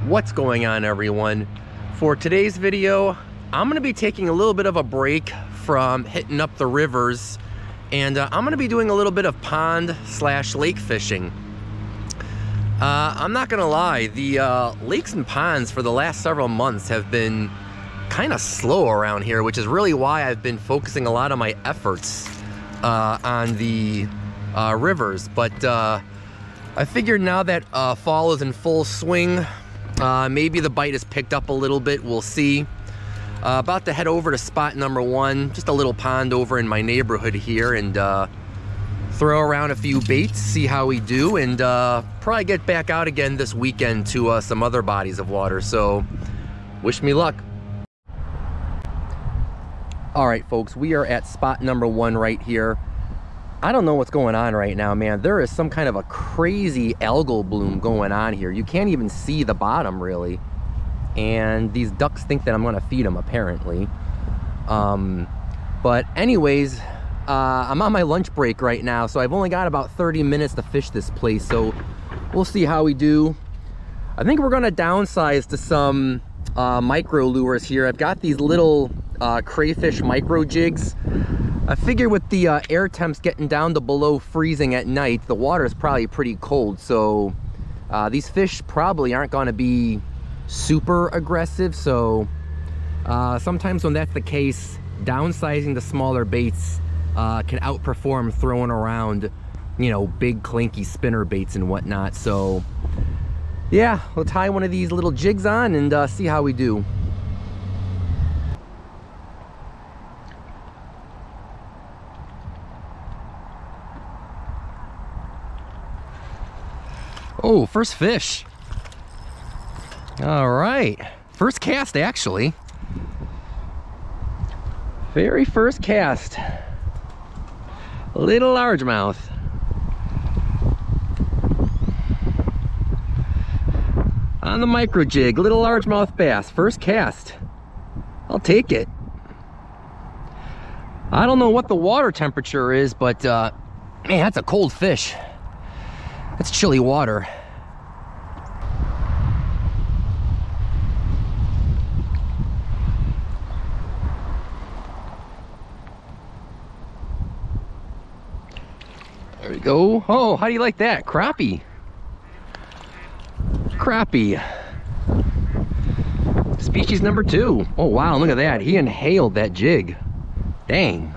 What's going on, everyone? For today's video, I'm gonna be taking a little bit of a break from hitting up the rivers, and I'm gonna be doing a little bit of pond/lake fishing. I'm not gonna lie, the lakes and ponds for the last several months have been kind of slow around here, which is really why I've been focusing a lot of my efforts on the rivers. But I figured now that fall is in full swing, maybe the bite has picked up a little bit, we'll see. About to head over to spot number one, just a little pond over in my neighborhood here, and throw around a few baits, see how we do, and probably get back out again this weekend to some other bodies of water, so wish me luck. All right, folks, we are at spot number one right here. I don't know what's going on right now, man. There is some kind of a crazy algal bloom going on here. You can't even see the bottom, really. And these ducks think that I'm gonna feed them, apparently. But anyways, I'm on my lunch break right now, so I've only got about 30 minutes to fish this place, so we'll see how we do. I think we're gonna downsize to some micro lures here. I've got these little crayfish micro jigs. I figure with the air temps getting down to below freezing at night, the water is probably pretty cold, so these fish probably aren't going to be super aggressive. So sometimes when that's the case, downsizing the smaller baits can outperform throwing around, you know, big clanky spinner baits and whatnot. So yeah, we'll tie one of these little jigs on and see how we do. Oh, first fish. All right, first cast actually. Very first cast. Little largemouth. On the micro jig, little largemouth bass, first cast. I'll take it. I don't know what the water temperature is, but man, that's a cold fish. That's chilly water. There we go. Oh, how do you like that? Crappie. Crappie. Species number 2. Oh wow, look at that. He inhaled that jig. Dang.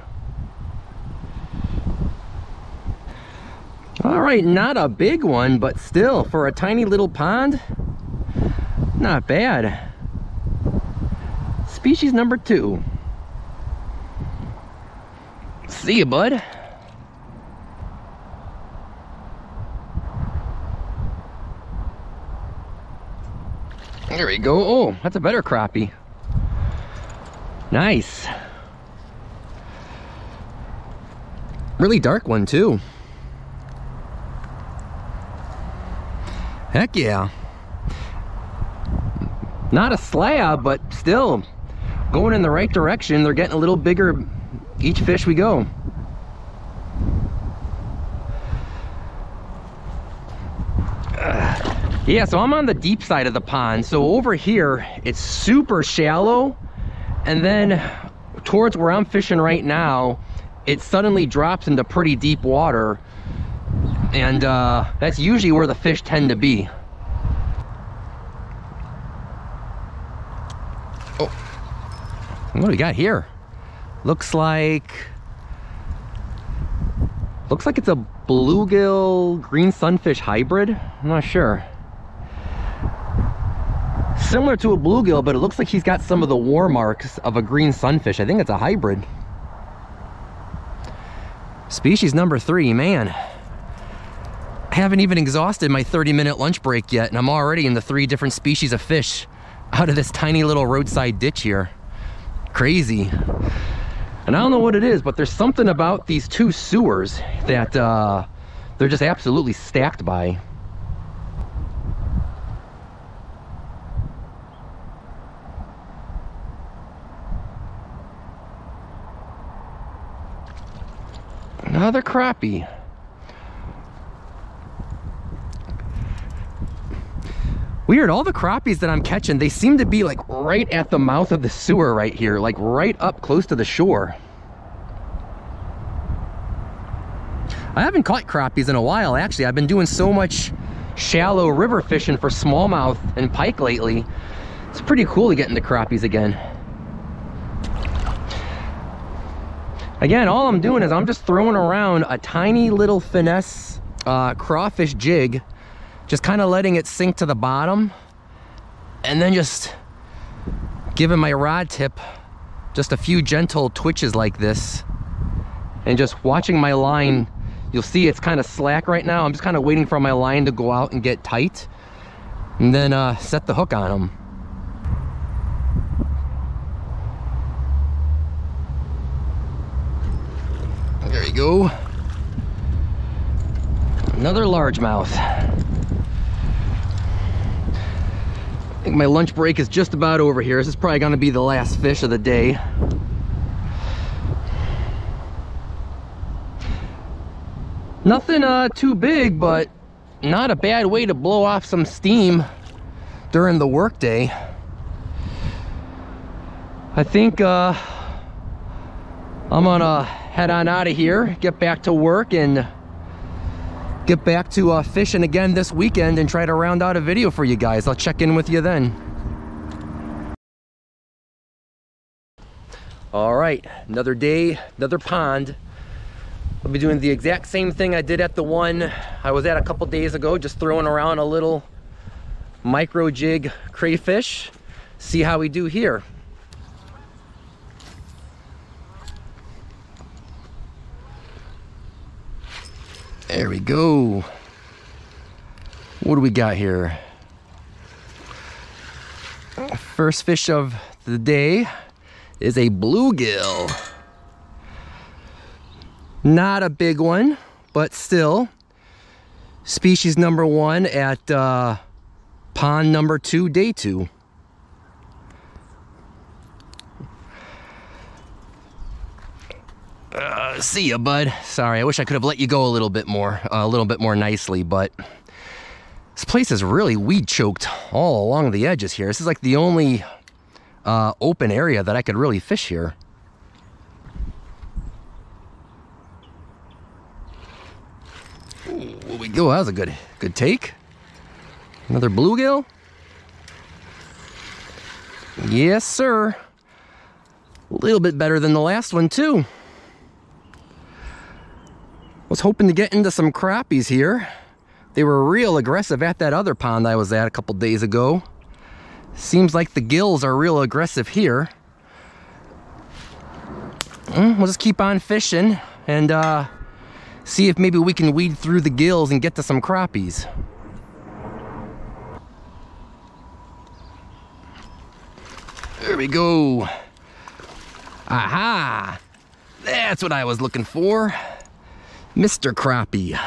All right, not a big one, but still, for a tiny little pond, not bad. Species number 2. See you, bud. There we go. Oh, that's a better crappie. Nice. Really dark one, too. Heck yeah. Not a slab, but still going in the right direction. They're getting a little bigger each fish we go. Yeah, so I'm on the deep side of the pond. So over here, it's super shallow. And then towards where I'm fishing right now, it suddenly drops into pretty deep water. And that's usually where the fish tend to be. Oh, what do we got here? Looks like it's a bluegill green sunfish hybrid. I'm not sure. Similar to a bluegill, but it looks like he's got some of the war marks of a green sunfish. I think it's a hybrid. Species number 3, man. I haven't even exhausted my 30-minute lunch break yet, and I'm already in the 3 different species of fish out of this tiny little roadside ditch here. Crazy. And I don't know what it is, but there's something about these 2 sewers that they're just absolutely stacked by. Another crappie. We weird, all the crappies that I'm catching, they seem to be like right at the mouth of the sewer right here, like right up close to the shore. I haven't caught crappies in a while, actually. I've been doing so much shallow river fishing for smallmouth and pike lately. It's pretty cool to get into crappies again. Again, all I'm doing is I'm just throwing around a tiny little finesse crawfish jig, just kind of letting it sink to the bottom, and then just giving my rod tip just a few gentle twitches like this, and just watching my line. You'll see it's kind of slack right now. I'm just kind of waiting for my line to go out and get tight, and then set the hook on them. There you go. Another largemouth. I think my lunch break is just about over here. This is probably going to be the last fish of the day. Nothing too big, but not a bad way to blow off some steam during the workday. I think I'm gonna head on out of here, get back to work, and get back to fishing again this weekend and try to round out a video for you guys. I'll check in with you then. All right, another day, another pond. I'll be doing the exact same thing I did at the one I was at a couple days ago, just throwing around a little micro jig crayfish. See how we do here. There we go. What do we got here? First fish of the day is a bluegill. Not a big one, but still species number 1 at pond number 2, day 2. See ya, bud. Sorry, I wish I could have let you go a little bit more nicely, but this place is really weed choked all along the edges here. This is like the only open area that I could really fish here. Ooh, we go. That was a good take. Another bluegill. Yes, sir. A little bit better than the last one too. Was hoping to get into some crappies here. They were real aggressive at that other pond I was at a couple days ago. Seems like the gills are real aggressive here. We'll just keep on fishing and see if maybe we can weed through the gills and get to some crappies. There we go. Aha! That's what I was looking for. Mr. Crappie.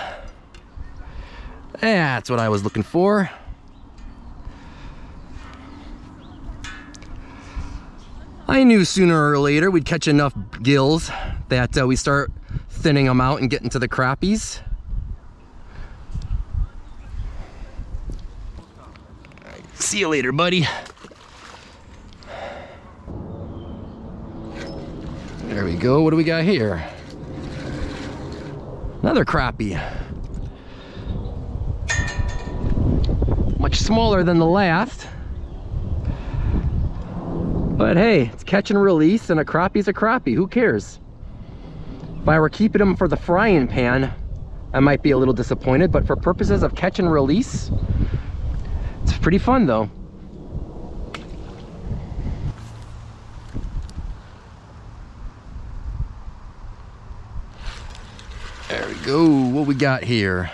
That's what I was looking for. I knew sooner or later we'd catch enough gills that we start thinning them out and getting to the crappies. See you later, buddy. There we go. What do we got here? Another crappie. Much smaller than the last. But hey, it's catch and release, and a crappie's a crappie. Who cares? If I were keeping them for the frying pan, I might be a little disappointed, but for purposes of catch and release, it's pretty fun though. There we go. What we got here?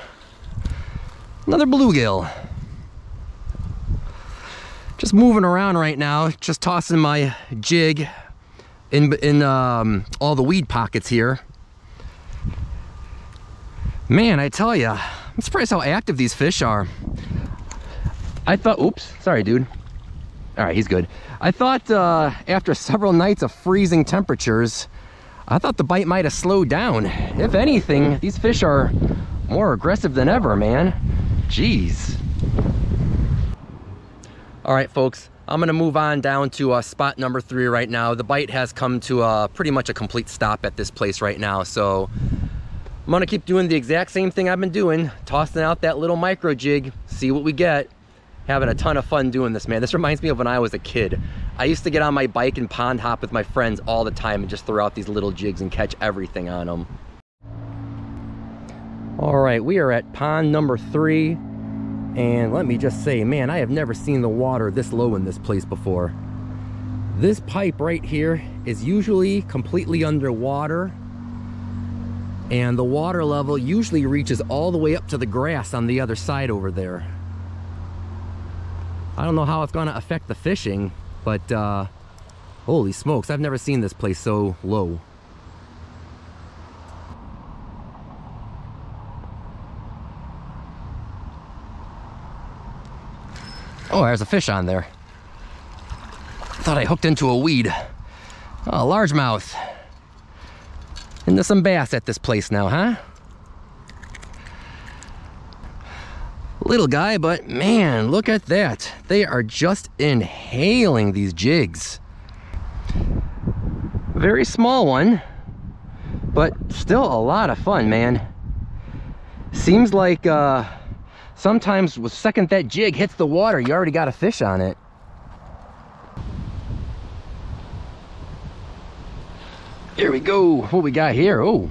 Another bluegill. Just moving around right now, just tossing my jig in all the weed pockets here. Man, I tell ya, I'm surprised how active these fish are. I thought, oops, sorry dude. All right, he's good. I thought after several nights of freezing temperatures, I thought the bite might have slowed down. If anything, these fish are more aggressive than ever, man. Jeez. All right, folks, I'm gonna move on down to spot number 3 right now. The bite has come to pretty much a complete stop at this place right now, so I'm gonna keep doing the exact same thing I've been doing, tossing out that little micro jig, see what we get. Having a ton of fun doing this, man. This reminds me of when I was a kid. I used to get on my bike and pond hop with my friends all the time and just throw out these little jigs and catch everything on them. All right, we are at pond number 3. And let me just say, man, I have never seen the water this low in this place before. This pipe right here is usually completely underwater. And the water level usually reaches all the way up to the grass on the other side over there. I don't know how it's gonna affect the fishing, but holy smokes, I've never seen this place so low. Oh, there's a fish on there. Thought I hooked into a weed. Oh, largemouth. Into some bass at this place now, huh? Little guy, but man, look at that. They are just inhaling these jigs. Very small one, but still a lot of fun, man. Seems like sometimes the second that jig hits the water, you already got a fish on it. Here we go. What we got here? Oh,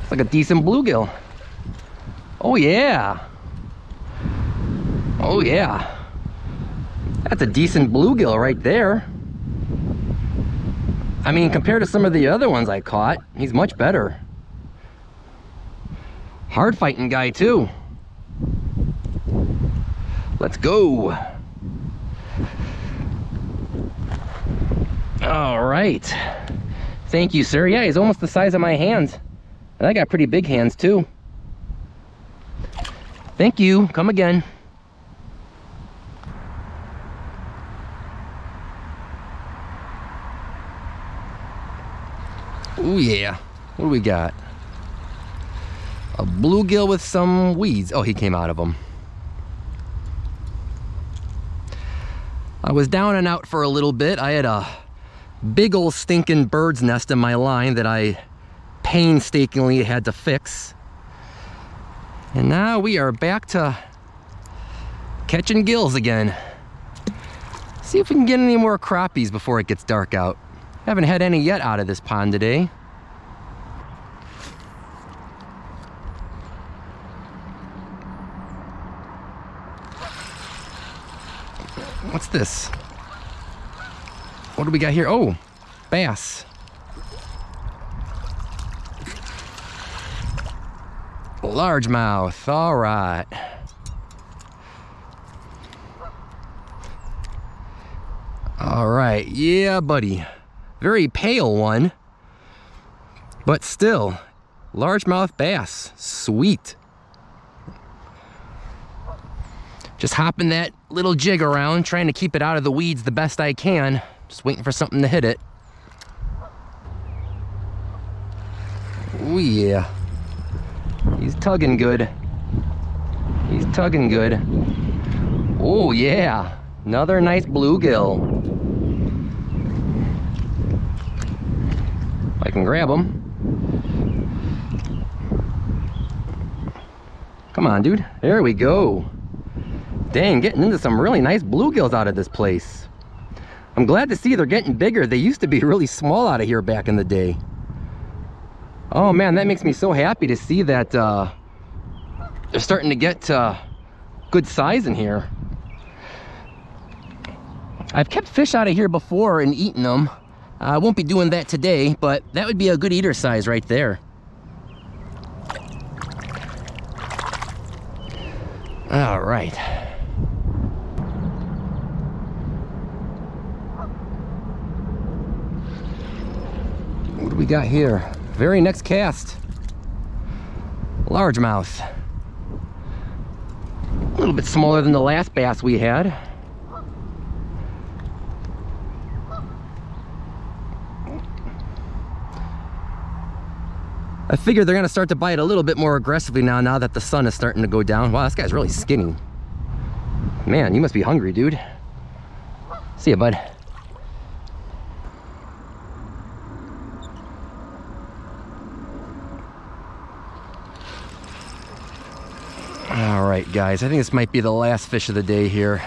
it's like a decent bluegill. Oh yeah. Oh yeah. That's a decent bluegill right there. I mean, compared to some of the other ones I caught, he's much better. Hard fighting guy too. Let's go. All right. Thank you, sir. Yeah, he's almost the size of my hands. And I got pretty big hands too. Thank you. Come again. Oh yeah. What do we got? A bluegill with some weeds. Oh, he came out of them. I was down and out for a little bit. I had a big old stinking bird's nest in my line that I painstakingly had to fix. And now we are back to catching gills again. See if we can get any more crappies before it gets dark out. Haven't had any yet out of this pond today. What's this? What do we got here? Oh, bass. Largemouth, all right. All right, yeah, buddy. Very pale one, but still, largemouth bass, sweet. Just hopping that little jig around, trying to keep it out of the weeds the best I can. Just waiting for something to hit it. Oh yeah. He's tugging good. He's tugging good. Oh yeah, another nice bluegill. If I can grab him. Come on, dude. There we go. Dang, getting into some really nice bluegills out of this place. I'm glad to see they're getting bigger. They used to be really small out of here back in the day. Oh man, that makes me so happy to see that they're starting to get good size in here. I've kept fish out of here before and eaten them. I won't be doing that today, but that would be a good eater size right there. All right. What do we got here? Very next cast. Largemouth. A little bit smaller than the last bass we had. I figure they're gonna start to bite a little bit more aggressively now that the sun is starting to go down. Wow, this guy's really skinny. Man, you must be hungry, dude. See ya, bud. All right, guys, I think this might be the last fish of the day here.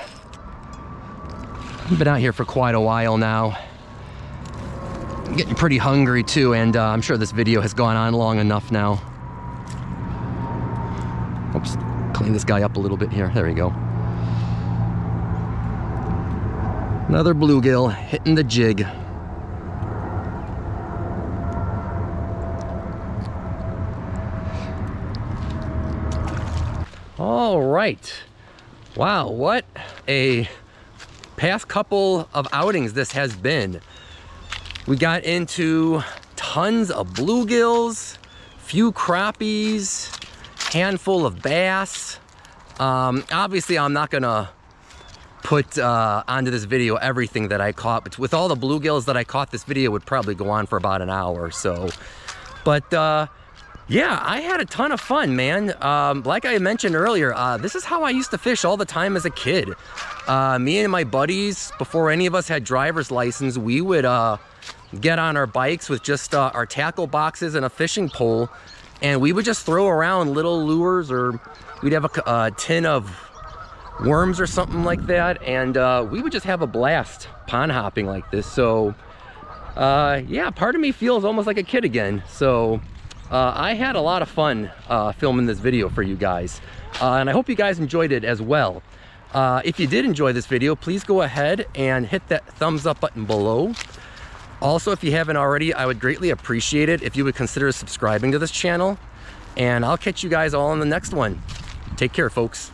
I've been out here for quite a while now. I'm getting pretty hungry too, and I'm sure this video has gone on long enough now. Oops, clean this guy up a little bit here. There we go. Another bluegill hitting the jig. All right. Wow, what a past couple of outings this has been. We got into tons of bluegills, few crappies, handful of bass. Obviously, I'm not gonna put onto this video everything that I caught, but with all the bluegills that I caught, this video would probably go on for about an hour or so. But yeah, I had a ton of fun, man. Like I mentioned earlier, this is how I used to fish all the time as a kid. Me and my buddies, before any of us had driver's license, we would get on our bikes with just our tackle boxes and a fishing pole, and we would just throw around little lures, or we'd have a tin of worms or something like that, and we would just have a blast pond hopping like this. So yeah, part of me feels almost like a kid again. So I had a lot of fun filming this video for you guys, and I hope you guys enjoyed it as well. If you did enjoy this video, please go ahead and hit that thumbs up button below. Also, if you haven't already, I would greatly appreciate it if you would consider subscribing to this channel, and I'll catch you guys all in the next one. Take care, folks.